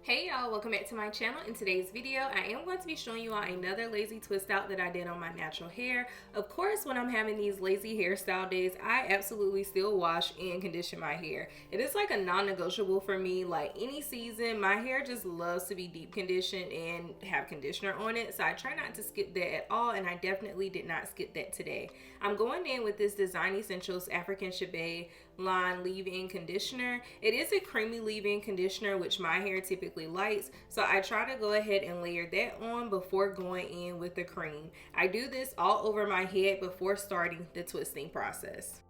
Hey y'all, welcome back to my channel. In today's video, I am going to be showing you all another lazy twist out that I did on my natural hair. Of course, when I'm having these lazy hairstyle days, I absolutely still wash and condition my hair. It is like a non-negotiable for me. Like any season, my hair just loves to be deep conditioned and have conditioner on it. So I try not to skip that at all, and I definitely did not skip that today. I'm going in with this Design Essentials African Shebay line leave-in conditioner. It is a creamy leave-in conditioner, which my hair typically likes, so I try to go ahead and layer that on before going in with the cream. I do this all over my head before starting the twisting process.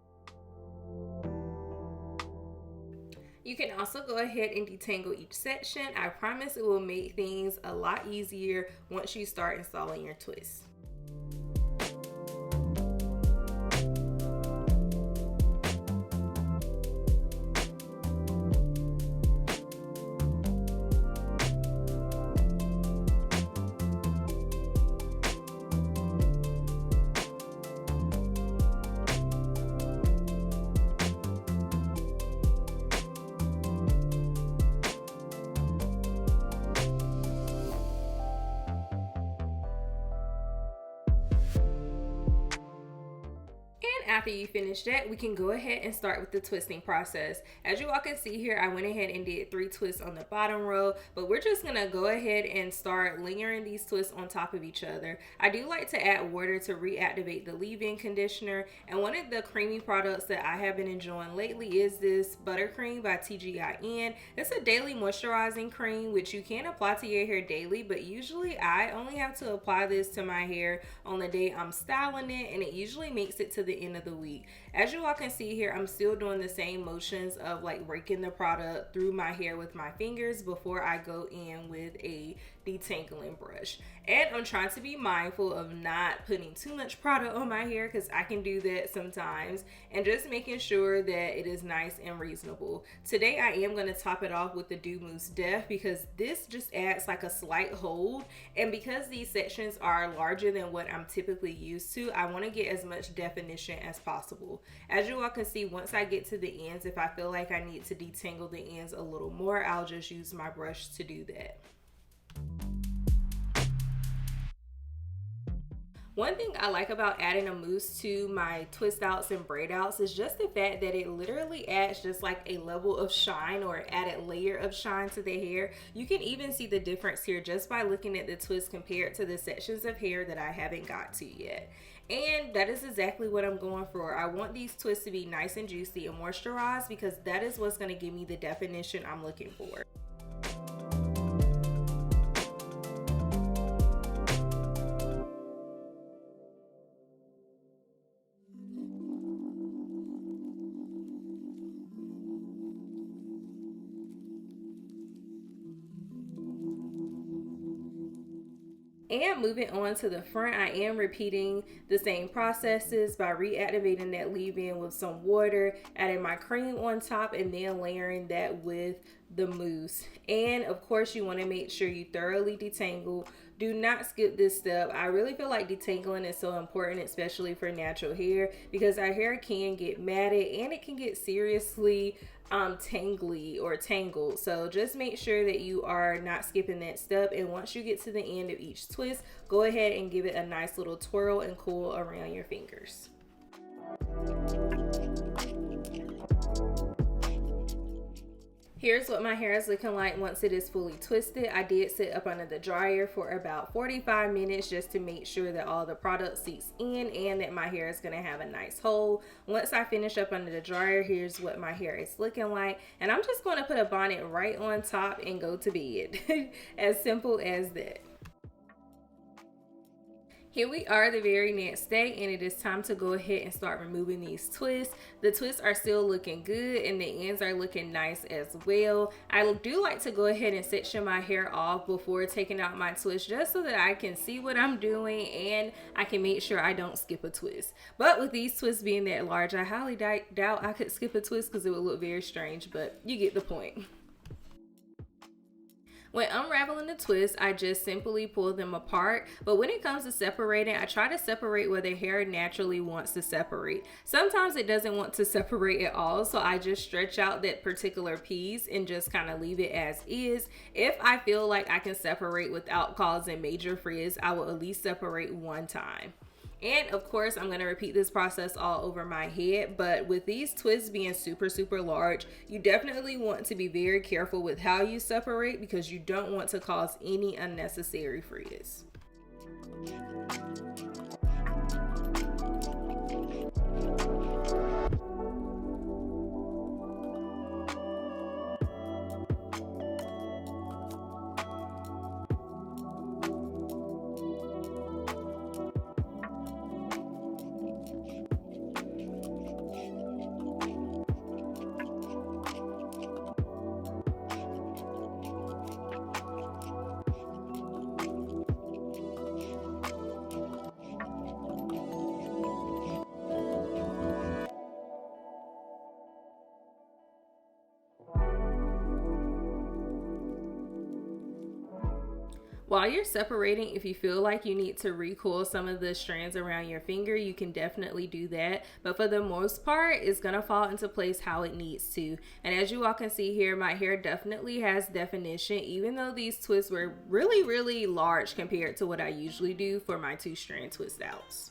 You can also go ahead and detangle each section. I promise it will make things a lot easier once you start installing your twists. After you finish that, we can go ahead and start with the twisting process. As you all can see here, I went ahead and did 3 twists on the bottom row, but we're just gonna go ahead and start layering these twists on top of each other. I do like to add water to reactivate the leave-in conditioner, and one of the creamy products that I have been enjoying lately is this Buttercream by TGIN. It's a daily moisturizing cream which you can apply to your hair daily, but usually I only have to apply this to my hair on the day I'm styling it, and it usually makes it to the end of the week. As you all can see here, I'm still doing the same motions of like raking the product through my hair with my fingers before I go in with a detangling brush. And I'm trying to be mindful of not putting too much product on my hair, because I can do that sometimes, and just making sure that it is nice and reasonable. Today I am going to top it off with the Do Mousse Def, because this just adds like a slight hold, and because these sections are larger than what I'm typically used to, I want to get as much definition as possible. As you all can see, once I get to the ends, if I feel like I need to detangle the ends a little more, I'll just use my brush to do that. One thing I like about adding a mousse to my twist outs and braid outs is just the fact that it literally adds just like a level of shine or added layer of shine to the hair. You can even see the difference here just by looking at the twist compared to the sections of hair that I haven't got to yet. And that is exactly what I'm going for. I want these twists to be nice and juicy and moisturized, because that is what's going to give me the definition I'm looking for. And moving on to the front, I am repeating the same processes by reactivating that leave-in with some water, adding my cream on top, and then layering that with the mousse. And of course, you want to make sure you thoroughly detangle. Do not skip this step. I really feel like detangling is so important, especially for natural hair, because our hair can get matted and it can get seriously tangly or tangled. So just make sure that you are not skipping that step, and once you get to the end of each twist, go ahead and give it a nice little twirl and cool around your fingers. Here's what my hair is looking like once it is fully twisted. I did sit up under the dryer for about 45 minutes just to make sure that all the product seeps in and that my hair is going to have a nice hold. Once I finish up under the dryer, here's what my hair is looking like. And I'm just going to put a bonnet right on top and go to bed. As simple as that. Here we are the very next day, and it is time to go ahead and start removing these twists. The twists are still looking good and the ends are looking nice as well. I do like to go ahead and section my hair off before taking out my twist, just so that I can see what I'm doing and I can make sure I don't skip a twist. But with these twists being that large, I highly doubt I could skip a twist, because it would look very strange, but you get the point. When unraveling the twists, I just simply pull them apart, but when it comes to separating, I try to separate where the hair naturally wants to separate. Sometimes it doesn't want to separate at all, so I just stretch out that particular piece and just kind of leave it as is. If I feel like I can separate without causing major frizz, I will at least separate one time. And of course, I'm going to repeat this process all over my head, but with these twists being super large, you definitely want to be very careful with how you separate because you don't want to cause any unnecessary frizz. While you're separating, if you feel like you need to recoil some of the strands around your finger, you can definitely do that. But for the most part, it's going to fall into place how it needs to. And as you all can see here, my hair definitely has definition, even though these twists were really large compared to what I usually do for my 2-strand twist outs.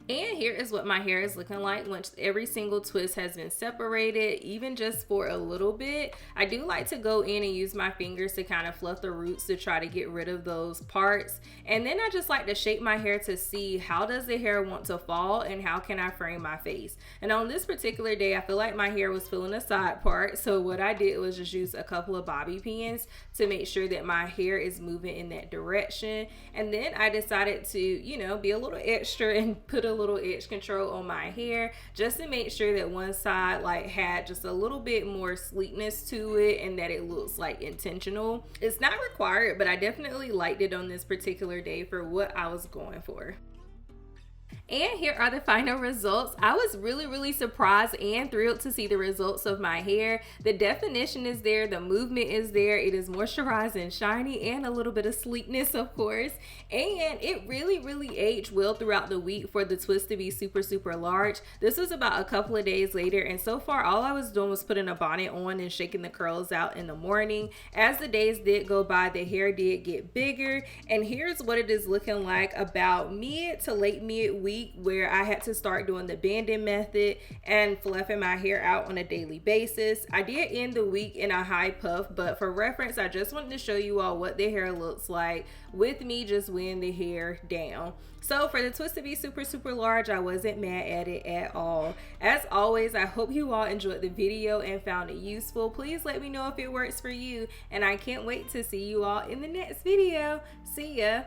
And here is what my hair is looking like once every single twist has been separated, even just for a little bit. I do like to go in and use my fingers to kind of fluff the roots to try to get rid of those parts. And then I just like to shape my hair to see how does the hair want to fall and how can I frame my face. And on this particular day, I feel like my hair was feeling a side part. So what I did was just use a couple of bobby pins to make sure that my hair is moving in that direction. And then I decided to, you know, be a little extra and put a little edge control on my hair just to make sure that one side like had just a little bit more sleekness to it and that it looks like intentional. It's not required, but I definitely liked it on this particular day for what I was going for. And here are the final results. I was really surprised and thrilled to see the results of my hair. The definition is there, the movement is there, it is moisturized and shiny and a little bit of sleekness, of course. And it really aged well throughout the week for the twist to be super large. This was about a couple of days later, and so far all I was doing was putting a bonnet on and shaking the curls out in the morning. As the days did go by, the hair did get bigger, and here's what it is looking like about mid to late mid-week, where I had to start doing the banding method and fluffing my hair out on a daily basis. I did end the week in a high puff, but for reference, I just wanted to show you all what the hair looks like with me just weighing the hair down. So for the twist to be super large, I wasn't mad at it at all. As always, I hope you all enjoyed the video and found it useful. Please let me know if it works for you, and I can't wait to see you all in the next video. See ya.